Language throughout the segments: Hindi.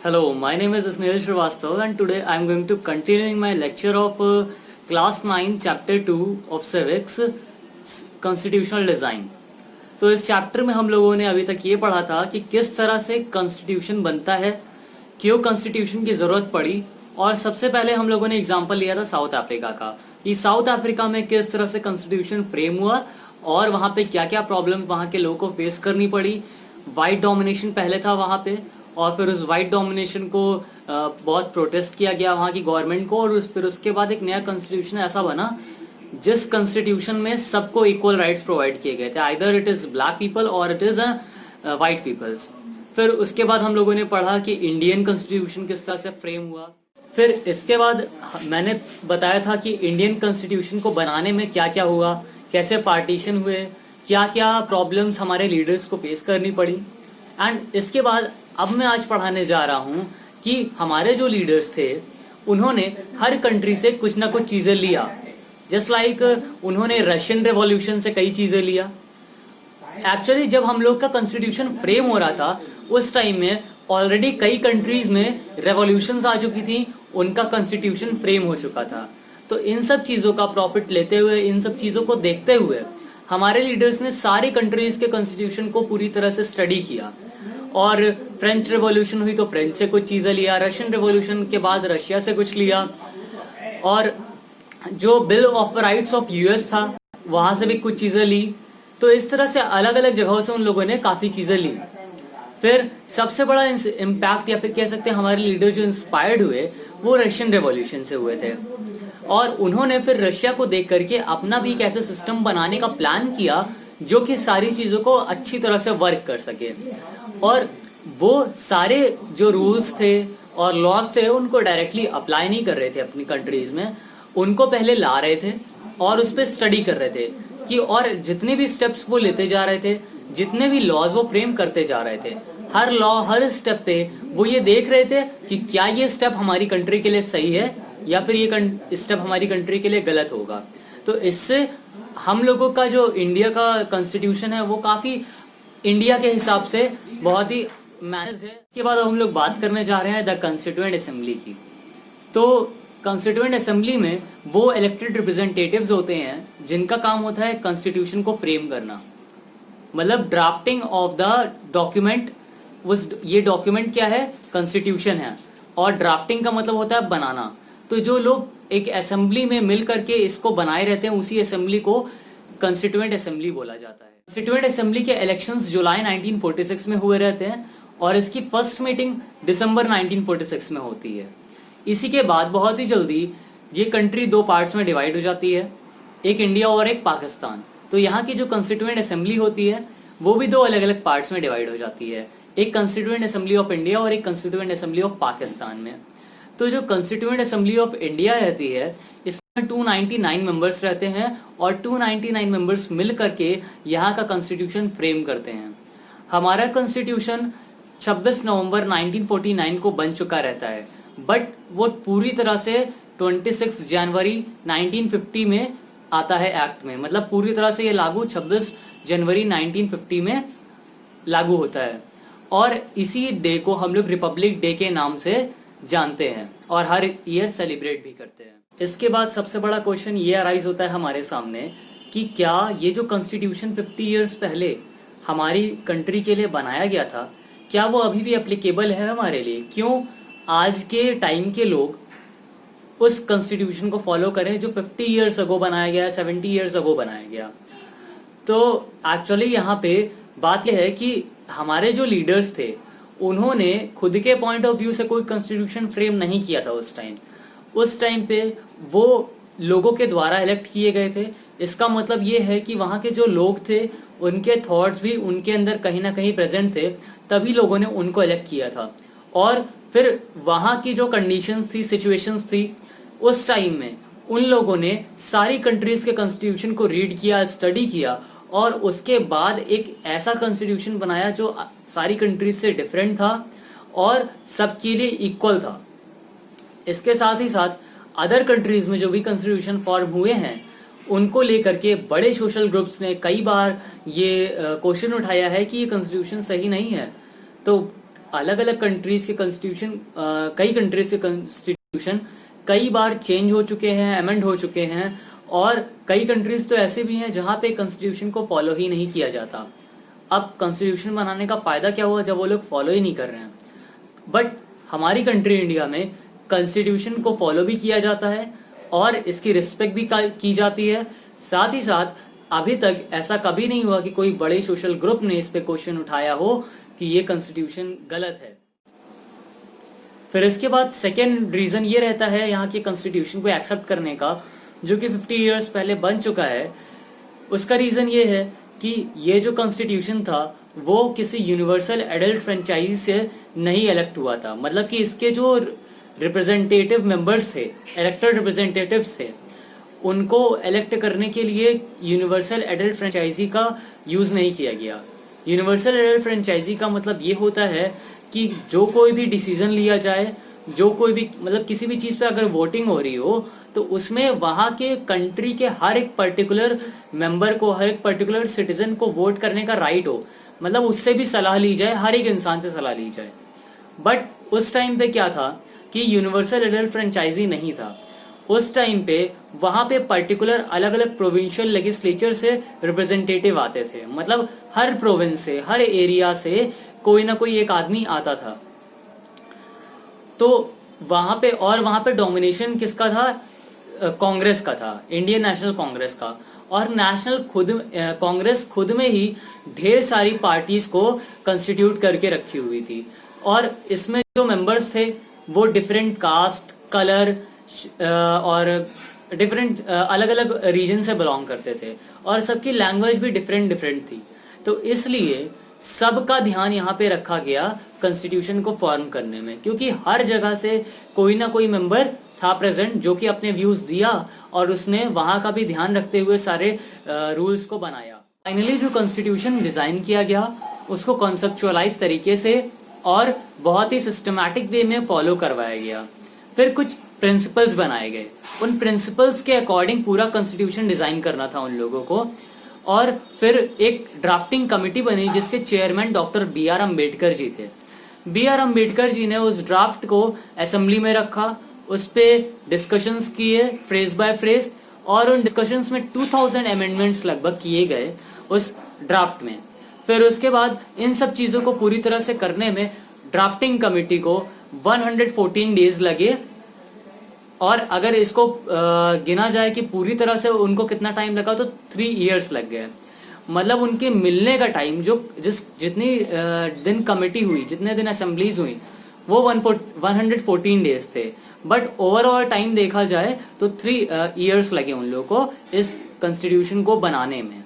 Hello, my name is Snehal Srivastav and today I am going to continuing my lecture of class 9 chapter 2 of civics constitutional design। तो इस चैप्टर में हम लोगों ने अभी तक ये पढ़ा था कि किस तरह से कॉन्स्टिट्यूशन बनता है, क्यों कॉन्स्टिट्यूशन की ज़रूरत पड़ी, और सबसे पहले हम लोगों ने एग्जांपल लिया था साउथ अफ्रीका का कि साउथ अफ्रीका में किस तरह से कॉन्स्टिट्यूशन फ्रेम हुआ और वहाँ पे क्या क्या प्रॉब्लम वहाँ के लोगों को फेस करनी पड़ी। वाइट डोमिनेशन पहले था वहाँ पे और फिर उस वाइट डोमिनेशन को बहुत प्रोटेस्ट किया गया वहाँ की गवर्नमेंट को, और फिर उसके बाद एक नया कॉन्स्टिट्यूशन ऐसा बना जिस कॉन्स्टिट्यूशन में सबको इक्वल राइट्स प्रोवाइड किए गए थे, either it is black people और इट इज वाइट पीपल्स। फिर उसके बाद हम लोगों ने पढ़ा कि इंडियन कॉन्स्टिट्यूशन किस तरह से फ्रेम हुआ। फिर इसके बाद मैंने बताया था कि इंडियन कॉन्स्टिट्यूशन को बनाने में क्या क्या हुआ, कैसे पार्टीशन हुए, क्या क्या प्रॉब्लम्स हमारे लीडर्स को फेस करनी पड़ी। एंड इसके बाद अब मैं आज पढ़ाने जा रहा हूँ कि हमारे जो लीडर्स थे उन्होंने हर कंट्री से कुछ ना कुछ चीज़ें लिया। जस्ट लाइक उन्होंने रशियन रेवोल्यूशन से कई चीज़ें लिया। एक्चुअली जब हम लोग का कॉन्स्टिट्यूशन फ्रेम हो रहा था उस टाइम में ऑलरेडी कई कंट्रीज में रेवोल्यूशंस आ चुकी थी, उनका कॉन्स्टिट्यूशन फ्रेम हो चुका था। तो इन सब चीज़ों का प्रॉफिट लेते हुए, इन सब चीज़ों को देखते हुए हमारे लीडर्स ने सारी कंट्रीज के कॉन्स्टिट्यूशन को पूरी तरह से स्टडी किया। और फ्रेंच रेवोल्यूशन हुई तो फ्रेंच से कुछ चीज़ें लिया, रशियन रेवोल्यूशन के बाद रशिया से कुछ लिया, और जो bill of rights of US था वहाँ से भी कुछ चीज़ें ली। तो इस तरह से अलग अलग जगहों से उन लोगों ने काफ़ी चीज़ें ली। फिर सबसे बड़ा इम्पैक्ट या फिर कह सकते हैं हमारे लीडर जो इंस्पायर्ड हुए वो रशियन रेवोल्यूशन से हुए थे, और उन्होंने फिर रशिया को देख करके अपना भी एक ऐसा सिस्टम बनाने का प्लान किया जो कि सारी चीज़ों को अच्छी तरह से वर्क कर सके। और वो सारे जो रूल्स थे और लॉज थे उनको डायरेक्टली अप्लाई नहीं कर रहे थे अपनी कंट्रीज में, उनको पहले ला रहे थे और उस पर स्टडी कर रहे थे कि, और जितने भी स्टेप्स वो लेते जा रहे थे, जितने भी लॉज वो फ्रेम करते जा रहे थे, हर लॉ हर स्टेप पे वो ये देख रहे थे कि क्या ये स्टेप हमारी कंट्री के लिए सही है या फिर ये स्टेप हमारी कंट्री के लिए गलत होगा। तो इससे हम लोगों का जो इंडिया का कॉन्स्टिट्यूशन है वो काफ़ी इंडिया के हिसाब से बहुत ही मैनेज्ड है। इसके बाद हम लोग बात करने जा रहे हैं द कॉन्स्टिट्यूएंट असेंबली की। तो कॉन्स्टिट्यूएंट असेंबली में वो इलेक्टेड रिप्रेजेंटेटिव्स होते हैं जिनका काम होता है कॉन्स्टिट्यूशन को फ्रेम करना, मतलब ड्राफ्टिंग ऑफ द डॉक्यूमेंट। ये डॉक्यूमेंट क्या है? कॉन्स्टिट्यूशन है, और ड्राफ्टिंग का मतलब होता है बनाना। तो जो लोग एक असेंबली में मिल करके इसको बनाए रहते हैं उसी असेंबली को कॉन्स्टिट्यूएंट असेंबली बोला जाता है। कॉन्स्टिट्यूएंट असेंबली के इलेक्शंस जुलाई 1946 में हुए रहते हैं और इसकी फर्स्ट मीटिंग दिसंबर 1946 में होती है। इसी के बाद बहुत ही जल्दी ये कंट्री दो पार्ट्स में डिवाइड हो जाती है, एक इंडिया और एक पाकिस्तान। तो यहाँ की जो कॉन्स्टिट्यूएंट असेंबली होती है वो भी दो अलग अलग पार्ट्स में डिवाइड हो जाती है, एक कॉन्स्टिट्यूएंट असेंबली ऑफ इंडिया और एक कॉन्स्टिट्यूएंट असेंबली ऑफ पाकिस्तान में। तो जो कॉन्स्टिट्यूएंट असेंबली ऑफ इंडिया रहती है इसमें 299 मेंबर्स रहते हैं और 299 मेंबर्स मिल करके यहाँ का कॉन्स्टिट्यूशन फ्रेम करते हैं। हमारा कॉन्स्टिट्यूशन 26 नवंबर 1949 को बन चुका रहता है, बट वो पूरी तरह से 26 जनवरी 1950 में आता है एक्ट में, मतलब पूरी तरह से ये लागू 26 जनवरी 1950 में लागू होता है, और इसी डे को हम लोग रिपब्लिक डे के नाम से जानते हैं और हर ईयर सेलिब्रेट भी करते हैं। इसके बाद सबसे बड़ा क्वेश्चन ये अराइज होता है हमारे सामने कि क्या ये जो कॉन्स्टिट्यूशन 50 ईयर्स पहले हमारी कंट्री के लिए बनाया गया था, क्या वो अभी भी एप्लीकेबल है हमारे लिए? क्यों आज के टाइम के लोग उस कॉन्स्टिट्यूशन को फॉलो करें जो 50 ईयर्स अगो बनाया गया, 70 ईयर्स अगो बनाया गया? तो एक्चुअली यहाँ पे बात यह है कि हमारे जो लीडर्स थे उन्होंने खुद के पॉइंट ऑफ व्यू से कोई कॉन्स्टिट्यूशन फ्रेम नहीं किया था उस टाइम पे वो लोगों के द्वारा इलेक्ट किए गए थे। इसका मतलब ये है कि वहाँ के जो लोग थे उनके थॉट्स भी उनके अंदर कहीं ना कहीं प्रेजेंट थे, तभी लोगों ने उनको इलेक्ट किया था। और फिर वहाँ की जो कंडीशंस थी, सिचुएशंस थी, उस टाइम में उन लोगों ने सारी कंट्रीज के कॉन्स्टिट्यूशन को रीड किया, स्टडी किया, और उसके बाद एक ऐसा कॉन्स्टिट्यूशन बनाया जो सारी कंट्रीज से डिफरेंट था और सबके लिए इक्वल था। इसके साथ ही साथ अदर कंट्रीज में जो भी कॉन्स्टिट्यूशन फॉर्म हुए हैं उनको लेकर के बड़े सोशल ग्रुप्स ने कई बार ये क्वेश्चन उठाया है कि ये कॉन्स्टिट्यूशन सही नहीं है। तो अलग अलग कंट्रीज के कॉन्स्टिट्यूशन, कई कंट्रीज के कॉन्स्टिट्यूशन कई बार चेंज हो चुके हैं, अमेंड हो चुके हैं, और कई कंट्रीज तो ऐसे भी हैं जहां पे कॉन्स्टिट्यूशन को फॉलो ही नहीं किया जाता। अब कॉन्स्टिट्यूशन बनाने का फायदा क्या हुआ जब वो लोग फॉलो ही नहीं कर रहे हैं। बट हमारी कंट्री इंडिया में कॉन्स्टिट्यूशन को फॉलो भी किया जाता है और इसकी रिस्पेक्ट भी की जाती है। साथ ही साथ अभी तक ऐसा कभी नहीं हुआ कि कोई बड़े सोशल ग्रुप ने इस पे क्वेश्चन उठाया हो कि ये कॉन्स्टिट्यूशन गलत है। फिर इसके बाद सेकेंड रीजन ये रहता है यहाँ के कॉन्स्टिट्यूशन को एक्सेप्ट करने का, जो कि 50 इयर्स पहले बन चुका है। उसका रीजन ये है कि ये जो कॉन्स्टिट्यूशन था वो किसी यूनिवर्सल एडल्ट फ्रेंचाइजी से नहीं इलेक्ट हुआ था। मतलब कि इसके जो रिप्रेजेंटेटिव मेंबर्स थे, इलेक्टेड रिप्रेजेंटेटिव्स थे, उनको इलेक्ट करने के लिए यूनिवर्सल एडल्ट फ्रेंचाइजी का यूज नहीं किया गया। यूनिवर्सल एडल्ट फ्रेंचाइजी का मतलब ये होता है कि जो कोई भी डिसीजन लिया जाए, जो कोई भी मतलब किसी भी चीज़ पे अगर वोटिंग हो रही हो तो उसमें वहाँ के कंट्री के हर एक पर्टिकुलर मेंबर को, हर एक पर्टिकुलर सिटीजन को वोट करने का राइट हो। मतलब उससे भी सलाह ली जाए, हर एक इंसान से सलाह ली जाए। बट उस टाइम पे क्या था कि यूनिवर्सल एडल्ट फ्रेंचाइजी नहीं था। उस टाइम पे वहाँ पे पर्टिकुलर अलग अलग प्रोविंशियल लेजिस्लेचर से रिप्रेजेंटेटिव आते थे। मतलब हर प्रोविंस से, हर एरिया से कोई ना कोई एक आदमी आता था। तो वहाँ पे डोमिनेशन किसका था? कांग्रेस का था, इंडियन नेशनल कांग्रेस का। और कांग्रेस खुद में ही ढेर सारी पार्टीज को कंस्टिट्यूट करके रखी हुई थी, और इसमें जो मेंबर्स थे वो डिफरेंट कास्ट, कलर और डिफरेंट अलग अलग रीजन से बिलोंग करते थे, और सबकी लैंग्वेज भी डिफरेंट थी। तो इसलिए सबका ध्यान यहाँ पे रखा गया कॉन्स्टिट्यूशन को फॉर्म करने में, क्योंकि हर जगह से कोई ना कोई मेंबर था प्रेजेंट जो कि अपने व्यूज दिया और उसने वहाँ का भी ध्यान रखते हुए सारे रूल्स को बनाया। फाइनली जो कॉन्स्टिट्यूशन डिज़ाइन किया गया उसको कॉन्सेप्चुअलाइज तरीके से और बहुत ही सिस्टमैटिक वे में फॉलो करवाया गया। फिर कुछ प्रिंसिपल्स बनाए गए, उन प्रिंसिपल्स के अकॉर्डिंग पूरा कॉन्स्टिट्यूशन डिज़ाइन करना था उन लोगों को। और फिर एक ड्राफ्टिंग कमेटी बनी जिसके chairman doctor BR Ambedkar ji थे। BR अम्बेडकर जी ने उस ड्राफ्ट को असेंबली में रखा, उस पर डिस्कशंस किए फ्रेज बाय फ्रेज, और उन डिस्कशंस में 2000 अमेंडमेंट्स लगभग किए गए उस ड्राफ्ट में। फिर उसके बाद इन सब चीज़ों को पूरी तरह से करने में ड्राफ्टिंग कमेटी को 114 डेज लगे, और अगर इसको गिना जाए कि पूरी तरह से उनको कितना टाइम लगा तो 3 इयर्स लग गए। मतलब उनके मिलने का टाइम जो जितनी दिन कमेटी हुई, जितने दिन असेंबलीज हुई, वो 114 डेज थे। बट ओवरऑल टाइम देखा जाए तो 3 इयर्स लगे उन लोगों को इस कॉन्स्टिट्यूशन को बनाने में।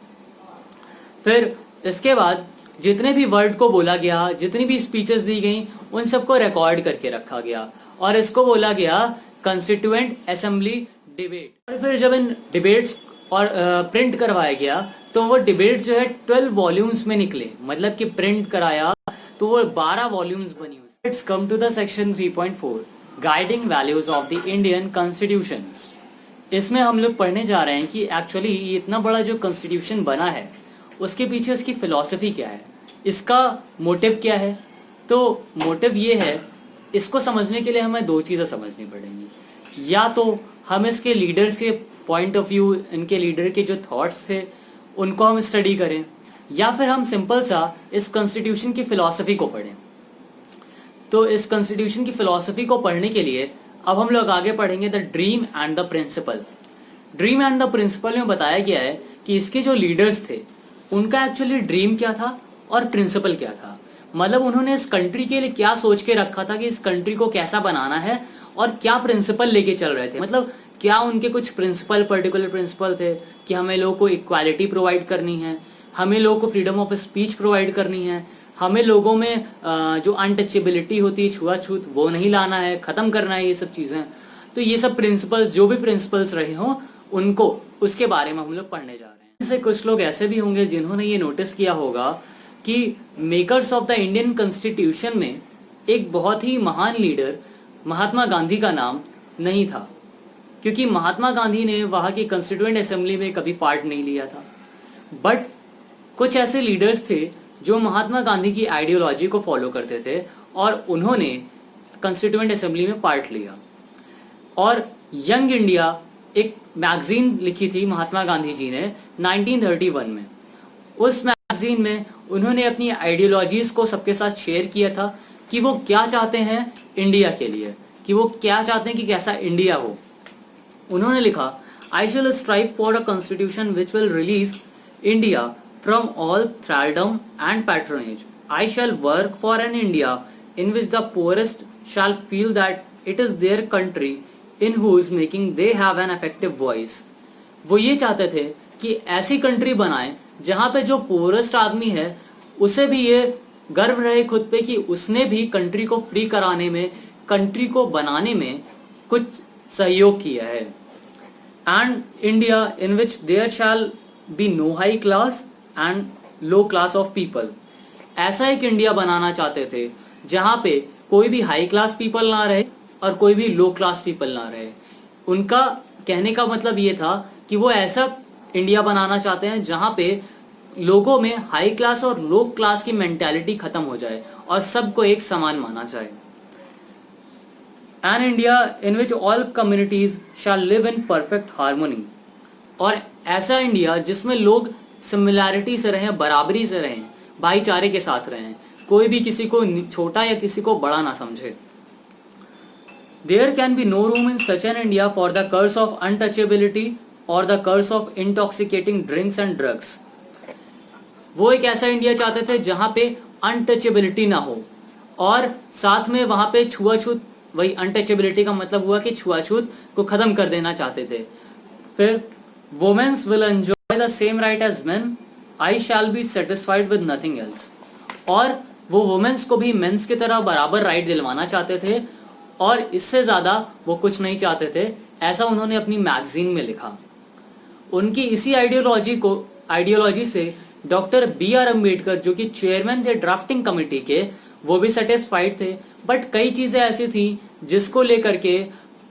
फिर इसके बाद जितने भी वर्ड को बोला गया, जितनी भी स्पीचेस दी गई, उन सबको रिकॉर्ड करके रखा गया, और इसको बोला गया कंस्टिट्यूएंट असेंबली डिबेट। और फिर जब इन डिबेट्स और प्रिंट करवाया गया तो वो डिबेट जो है 12 वॉल्यूम्स में निकले। मतलब कि प्रिंट कराया तो वो 12 वॉल्यूम्स बनी। Let's come to the section 3.4 guiding values of the Indian constitution. इसमें हम लोग पढ़ने जा रहे हैं कि एक्चुअली ये इतना बड़ा जो कॉन्स्टिट्यूशन बना है उसके पीछे उसकी फिलॉसफी क्या है, इसका मोटिव क्या है। तो मोटिव ये है, इसको समझने के लिए हमें 2 चीज़ें समझनी पड़ेंगी। या तो हम इसके लीडर्स के पॉइंट ऑफ व्यू, इनके लीडर के जो थॉट्स थे उनको हम स्टडी करें, या फिर हम सिंपल सा इस कॉन्स्टिट्यूशन की फ़िलॉसफी को पढ़ें। तो इस कॉन्स्टिट्यूशन की फ़िलॉसफी को पढ़ने के लिए अब हम लोग आगे पढ़ेंगे the dream and the principle. Dream and the principle में बताया गया है कि इसके जो लीडर्स थे उनका एक्चुअली ड्रीम क्या था और प्रिंसिपल क्या था। मतलब उन्होंने इस कंट्री के लिए क्या सोच के रखा था कि इस कंट्री को कैसा बनाना है, और क्या प्रिंसिपल लेके चल रहे थे। मतलब क्या उनके कुछ प्रिंसिपल, पर्टिकुलर प्रिंसिपल थे कि हमें लोगों को इक्वालिटी प्रोवाइड करनी है, हमें लोगों को फ्रीडम ऑफ स्पीच प्रोवाइड करनी है, हमें लोगों में जो अनटचेबिलिटी होती है, छुआछूत, वो नहीं लाना है, ख़त्म करना है, ये सब चीज़ें। तो ये सब प्रिंसिपल्स, जो भी प्रिंसिपल्स रहे हों उनको, उसके बारे में हम लोग पढ़ने जा रहे हैं। जैसे कुछ लोग ऐसे भी होंगे जिन्होंने ये नोटिस किया होगा कि makers of the Indian constitution में एक बहुत ही महान लीडर महात्मा गांधी का नाम नहीं था, क्योंकि महात्मा गांधी ने वहाँ की कॉन्स्टिट्यूएंट असेंबली में कभी पार्ट नहीं लिया था। बट कुछ ऐसे लीडर्स थे जो महात्मा गांधी की आइडियोलॉजी को फॉलो करते थे और उन्होंने कॉन्स्टिट्यूएंट असेंबली में पार्ट लिया। और यंग इंडिया एक मैगजीन लिखी थी महात्मा गांधी जी ने 1931 में। उस मैगजीन में उन्होंने अपनी आइडियोलॉजीज को सबके साथ शेयर किया था कि वो क्या चाहते हैं इंडिया के लिए, कि वो क्या चाहते हैं कि कैसा इंडिया हो। उन्होंने लिखा, I shall strive for a constitution which will release India from all thraldom and patronage. I shall work for an India in which the poorest shall feel that it is their country in whose making they have an effective voice. वो ये चाहते थे कि ऐसी कंट्री बनाएं जहाँ पे जो पोरेस्ट आदमी है उसे भी ये गर्व रहे खुद पे कि उसने भी कंट्री को फ्री कराने में, कंट्री को बनाने में कुछ सहयोग किया है। And India in which there shall be no high class and low class of people. ऐसा एक इंडिया बनाना चाहते थे जहाँ पे कोई भी हाई क्लास पीपल ना रहे और कोई भी लो क्लास पीपल ना रहे। उनका कहने का मतलब ये था कि वो ऐसा इंडिया बनाना चाहते हैं जहाँ पे लोगों में हाई क्लास और लो क्लास की मेंटालिटी खत्म हो जाए और सबको एक समान माना जाए। An India in which all communities shall live in perfect harmony. और ऐसा इंडिया जिसमें लोग सिमिलैरिटी से रहें, बराबरी से रहें, भाईचारे के साथ रहें, कोई भी किसी को छोटा या किसी को बड़ा ना समझे। There can be no room in such an India for the curse of untouchability और the curse of intoxicating drinks and drugs. वो एक ऐसा इंडिया चाहते थे जहाँ पे अनटचेबिलिटी ना हो और साथ में वहाँ पे छुआछूत, वही अनटचेबिलिटी का मतलब हुआ कि छुआछूत को खत्म कर देना चाहते थे। फिर women's will enjoy the same right as men, I shall be satisfied with nothing else. और वो वुमेन्स को भी मेंस की तरह बराबर राइट दिलवाना चाहते थे और इससे ज़्यादा वो कुछ नहीं चाहते थे, ऐसा उन्होंने अपनी मैगजीन में लिखा। उनकी इसी आइडियोलॉजी से डॉक्टर बी.आर. अम्बेडकर जो कि चेयरमैन थे ड्राफ्टिंग कमेटी के, वो भी सेटिस्फाइड थे। बट कई चीज़ें ऐसी थी जिसको लेकर के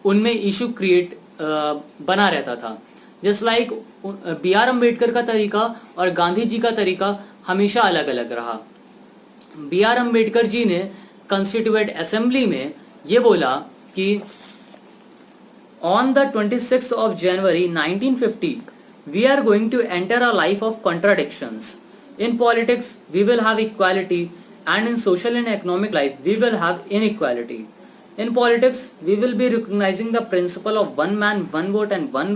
उनमें इशू क्रिएट बना रहता था। Just like B R. अम्बेडकर का तरीका और गांधी जी का तरीका हमेशा अलग अलग रहा। बी.आर. अम्बेडकर जी ने कॉन्स्टिट्यूएंट असेंबली में ये बोला कि on the 26th of January 1950 we are going to enter a life of contradictions. In politics we will have equality and in social and economic life we will have inequality. In politics we will be recognizing the principle of one man one vote and one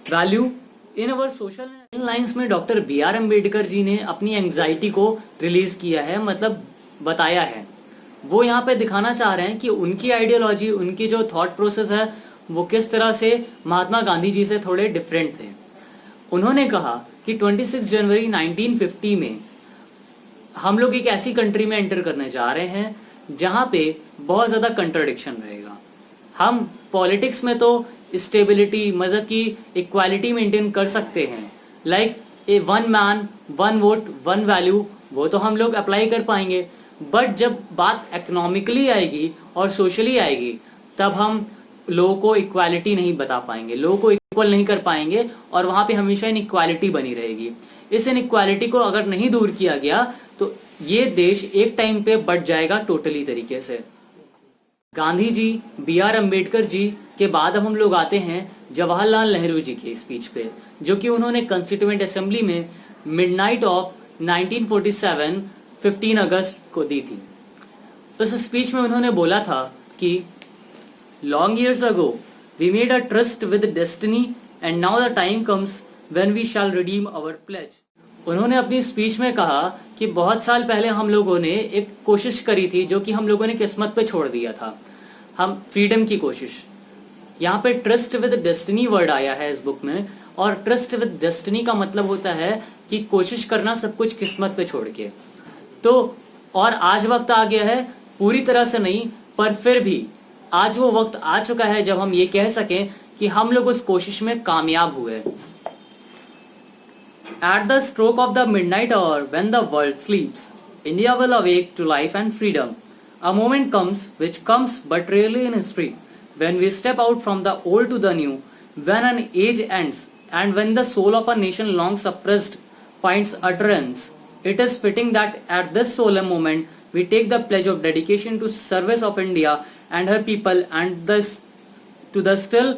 value. In our social lines में डॉक्टर बी.आर. अम्बेडकर जी ने अपनी एंग्जाइटी को रिलीज किया है, मतलब बताया है। वो यहाँ पे दिखाना चाह रहे हैं कि उनकी आइडियोलॉजी, उनकी जो थॉट प्रोसेस है वो किस तरह से महात्मा गांधी जी से थोड़े डिफरेंट थे। उन्होंने कहा कि 26 जनवरी 1950 में हम लोग एक ऐसी कंट्री में एंटर करने जा रहे हैं जहाँ पे बहुत ज़्यादा कंट्राडिक्शन रहेगा। हम पॉलिटिक्स में तो स्टेबिलिटी, मतलब कि इक्वालिटी मेंटेन कर सकते हैं, like a one man one vote one value, वो तो हम लोग अप्लाई कर पाएंगे। बट जब बात इकोनॉमिकली आएगी और सोशली आएगी तब हम लोगों को इक्वालिटी नहीं बता पाएंगे, लोगों को इक्वल नहीं कर पाएंगे और वहाँ पे हमेशा इनइक्वालिटी बनी रहेगी। इस इनइक्वालिटी को अगर नहीं दूर किया गया तो ये देश एक टाइम पे बढ़ जाएगा टोटली तरीके से। गांधी जी, बी.आर. अम्बेडकर जी के बाद अब हम लोग आते हैं जवाहरलाल नेहरू जी के स्पीच पे, जो कि उन्होंने कॉन्स्टिट्यूएंट असेंबली में मिडनाइट ऑफ 1947 15 अगस्त को दी थी। उस स्पीच में उन्होंने बोला था कि Long years ago, we made a tryst with destiny and now the time comes when we shall redeem our pledge. उन्होंने अपनी स्पीच में कहा कि बहुत साल पहले हम लोगों ने एक कोशिश करी थी जो कि हम लोगों ने किस्मत पे छोड़ दिया था, हम फ्रीडम की कोशिश। यहाँ पे ट्रस्ट विद डेस्टिनी वर्ड आया है इस बुक में, और ट्रस्ट विद डेस्टिनी का मतलब होता है कि कोशिश करना सब कुछ किस्मत पे छोड़ के। तो और आज वक्त आ गया है, पूरी तरह से नहीं पर फिर भी आज वो वक्त आ चुका है जब हम ये कह सकें कि हम लोग उस कोशिश में कामयाब हुए। At the stroke of the midnight hour when the world sleeps, India will awake to life and freedom. A moment comes which comes but rarely in history, when we step out from the old to the new, when an age ends and when the soul of a nation long suppressed finds utterance. It is fitting that at this solemn moment we take the pledge of dedication to service of India and her people and to the still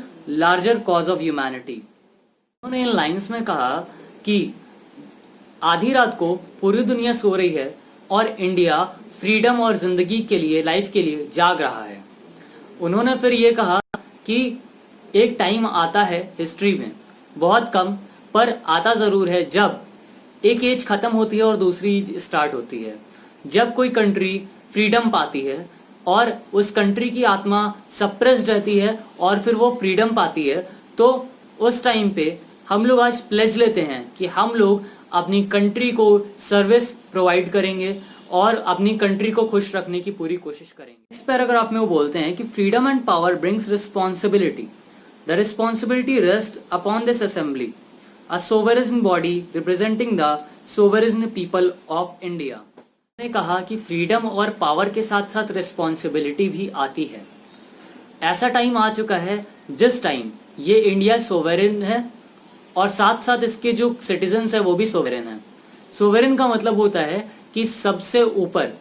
larger cause of humanity. उन्होंने इन लाइंस में कहा कि आधी रात को पूरी दुनिया सो रही है और इंडिया फ्रीडम और जिंदगी के लिए, लाइफ के लिए जाग रहा है. उन्होंने फिर ये कहा कि एक टाइम आता है हिस्ट्री में, बहुत कम पर आता ज़रूर है, जब एक एज ख़त्म होती है और दूसरी एज स्टार्ट होती है. जब कोई कंट्री फ्रीडम पाती है और उस कंट्री की आत्मा सप्रेस्ड रहती है और फिर वो फ्रीडम पाती है, तो उस टाइम पे हम लोग आज प्लेज लेते हैं कि हम लोग अपनी कंट्री को सर्विस प्रोवाइड करेंगे और अपनी कंट्री को खुश रखने की पूरी कोशिश करेंगे. इस पैराग्राफ में वो बोलते हैं कि freedom and power brings responsibility. The responsibility rest upon this assembly, a sovereign body representing the sovereign people of India. ने कहा कि फ्रीडम और पावर के साथ साथ रिस्पॉन्सिबिलिटी भी आती है. ऐसा टाइम आ चुका है जिस टाइम ये इंडिया सोवरेन है और साथ साथ इसके जो सिटीजन्स है वो भी सोवरेन है. सोवरेन का मतलब होता है कि सबसे ऊपर.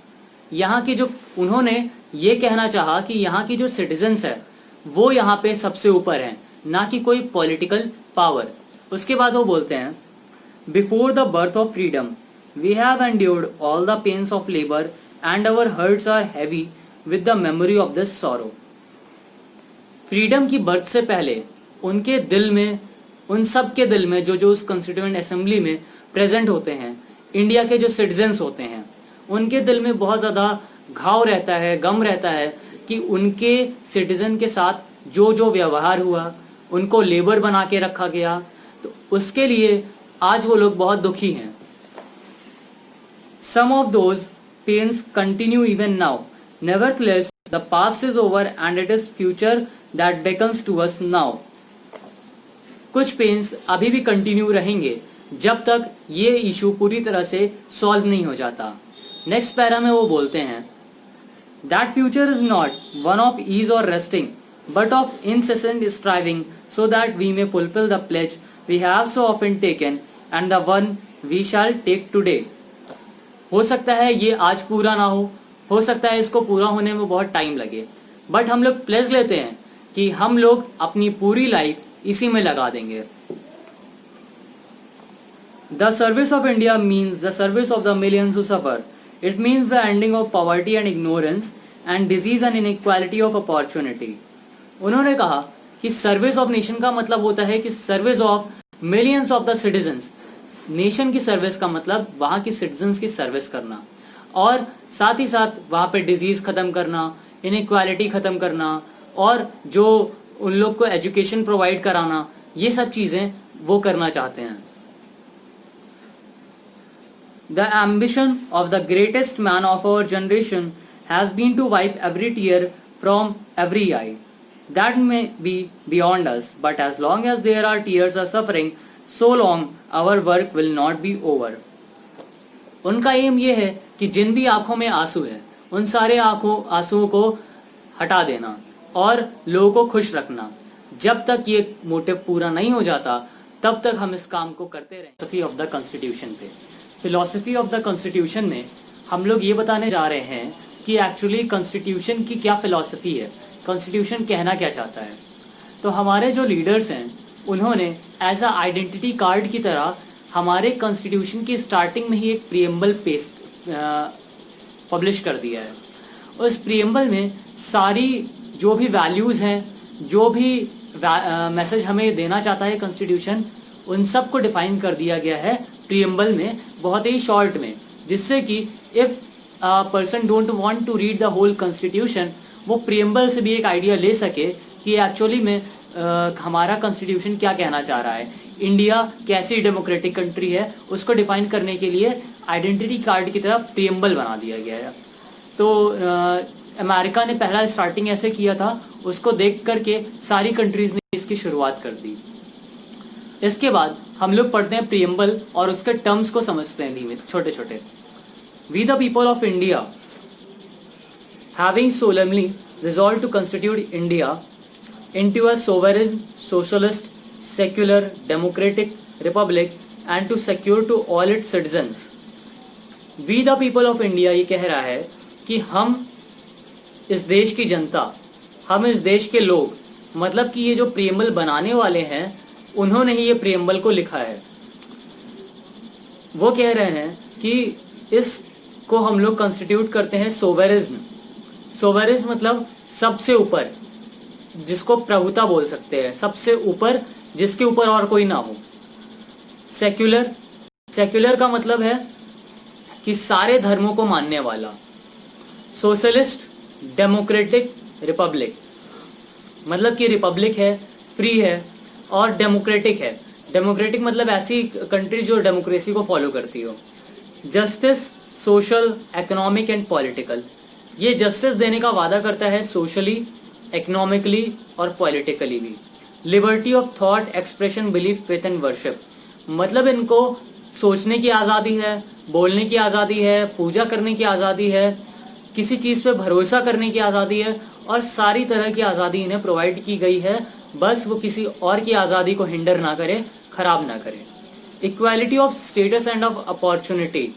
यहाँ की जो उन्होंने ये कहना चाहा कि यहाँ की जो सिटीजन्स है वो यहाँ पे सबसे ऊपर हैं, ना कि कोई पॉलिटिकल पावर. उसके बाद वो बोलते हैं before the birth of freedom we have endured all the pains of labour and our hearts are heavy with the memory of this sorrow. Freedom की बर्थ से पहले उनके दिल में, उन सब के दिल में जो उस कॉन्स्टिट्यूएंट असेंबली में प्रेजेंट होते हैं, इंडिया के जो सिटीजन्स होते हैं, उनके दिल में बहुत ज़्यादा घाव रहता है, गम रहता है कि उनके सिटीजन के साथ जो व्यवहार हुआ, उनको लेबर बना के रखा गया, तो उसके लिए आज वो लोग बहुत दुखी हैं. Some of those pains continue even now. Nevertheless, the past is over and it is future that beckons to us now. कुछ पेन्स अभी भी कंटिन्यू रहेंगे जब तक ये इशू पूरी तरह से सॉल्व नहीं हो जाता. नेक्स्ट पैरा में वो बोलते हैं that future is not one of ease or resting but of incessant striving so that we may fulfill the pledge we have so often taken and the one we shall take today. हो सकता है ये आज पूरा ना हो सकता है इसको पूरा होने में बहुत टाइम लगे, बट हम लोग प्लेज लेते हैं कि हम लोग अपनी पूरी लाइफ इसी में लगा देंगे. The service of India means the service of the millions who suffer. It means the ending of poverty and ignorance and disease and inequality of opportunity. उन्होंने कहा कि सर्विस ऑफ नेशन का मतलब होता है कि service of millions of the citizens. Nation की सर्विस का मतलब वहाँ की सिटीजन्स की सर्विस करना और साथ ही साथ वहाँ पे डिजीज़ ख़त्म करना, इनइक्वालिटी ख़त्म करना और जो उन लोग को एजुकेशन प्रोवाइड कराना, ये सब चीज़ें वो करना चाहते हैं. The ambition of the greatest man of our generation has been to wipe every tear from every eye. That may be beyond us, but as long as there are tears are suffering so long our work will not be over. उनका एम ये है कि जिन भी आंखों में आंसू है उन सारे आंसुओं को हटा देना और लोगों को खुश रखना. जब तक ये मोटिव पूरा नहीं हो जाता तब तक हम इस काम को करते रहें. फिलॉसफी ऑफ द कॉन्स्टिट्यूशन पे, फिलॉसफी ऑफ द कॉन्स्टिट्यूशन में हम लोग ये बताने जा रहे हैं कि एक्चुअली कॉन्स्टिट्यूशन की क्या फिलॉसफी है, कॉन्स्टिट्यूशन कहना क्या चाहता है. तो हमारे जो लीडर्स हैं उन्होंने एज अ आइडेंटिटी कार्ड की तरह हमारे कॉन्स्टिट्यूशन की स्टार्टिंग में ही एक प्रीएम्बल पब्लिश कर दिया है. उस प्रीएम्बल में सारी जो भी वैल्यूज़ हैं, जो भी मैसेज हमें देना चाहता है कॉन्स्टिट्यूशन, उन सब को डिफाइन कर दिया गया है प्रीएम्बल में बहुत ही शॉर्ट में, जिससे कि if person don't want to read the whole constitution, वो प्रीएम्बल से भी एक आइडिया ले सके कि एक्चुअली में हमारा कॉन्स्टिट्यूशन क्या कहना चाह रहा है, इंडिया कैसी डेमोक्रेटिक कंट्री है, उसको डिफाइन करने के लिए आइडेंटिटी कार्ड की तरह प्रीएम्बल बना दिया गया है. तो अमेरिका ने पहला स्टार्टिंग ऐसे किया था, उसको देख करके सारी कंट्रीज़ ने इसकी शुरुआत कर दी. इसके बाद हम लोग पढ़ते हैं प्रीएम्बल और उसके टर्म्स को समझते हैं धीमे छोटे छोटे. We the people of India having solemnly resolved to constitute India into a sovereign, socialist, secular, democratic republic and to secure to all its citizens. We the people of India ये कह रहा है कि हम इस देश की जनता, हम इस देश के लोग, मतलब कि ये जो प्रियम्बल बनाने वाले हैं उन्होंने ही ये प्रियम्बल को लिखा है। वो कह रहे हैं कि इसको हम लोग कंस्टिट्यूट करते हैं सोवेरिज्म। सोवेरिज्म मतलब सबसे ऊपर, जिसको प्रभुता बोल सकते हैं, सबसे ऊपर, जिसके ऊपर और कोई ना हो। सेक्युलर, सेक्युलर का मतलब है कि सारे धर्मों को मानने वाला। सोशलिस्ट, डेमोक्रेटिक, रिपब्लिक, मतलब कि रिपब्लिक है, फ्री है, और डेमोक्रेटिक है। डेमोक्रेटिक मतलब ऐसी कंट्री जो डेमोक्रेसी को फॉलो करती हो। Justice, social, economic and political, ये जस्टिस देने का वादा करता है सोशली, इकोनॉमिकली और पॉलिटिकली भी। Liberty of thought, expression, belief, faith and worship, मतलब इनको सोचने की आज़ादी है, बोलने की आज़ादी है, पूजा करने की आज़ादी है, किसी चीज़ पे भरोसा करने की आज़ादी है, और सारी तरह की आज़ादी इन्हें प्रोवाइड की गई है। बस वो किसी और की आज़ादी को हिंडर ना करे, खराब ना करे। Equality of status end of opportunity,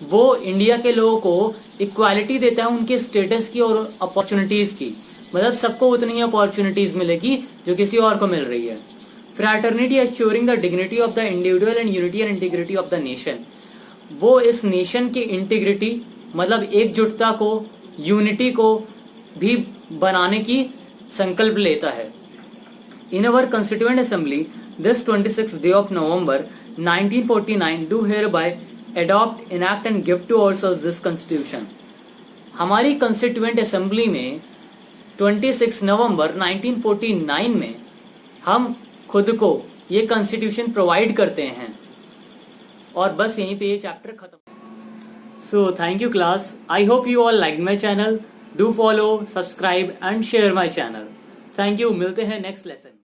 वो इंडिया के लोगों को इक्वालिटी देता है उनके स्टेटस की और अपॉर्चुनिटीज़ की, मतलब सबको उतनी अपॉर्चुनिटीज़ मिलेगी जो किसी और को मिल रही है। Fraternity assuring the dignity of the individual and unity and integrity of the nation, वो इस नेशन की इंटीग्रिटी मतलब एकजुटता को, यूनिटी को भी बनाने की संकल्प लेता है। In our constituent assembly this 26th day of November 1949 do hereby adopt, enact and give to ourselves this constitution। हमारी कंस्टिट्यूएंट असेंबली में 26 नवंबर 1949 में हम खुद को ये कॉन्स्टिट्यूशन प्रोवाइड करते हैं। और बस यहीं पे ये चैप्टर खत्म। So thank you class, I hope you all like my channel. Do follow, subscribe and share my channel. Thank you, मिलते हैं नेक्स्ट लेसन।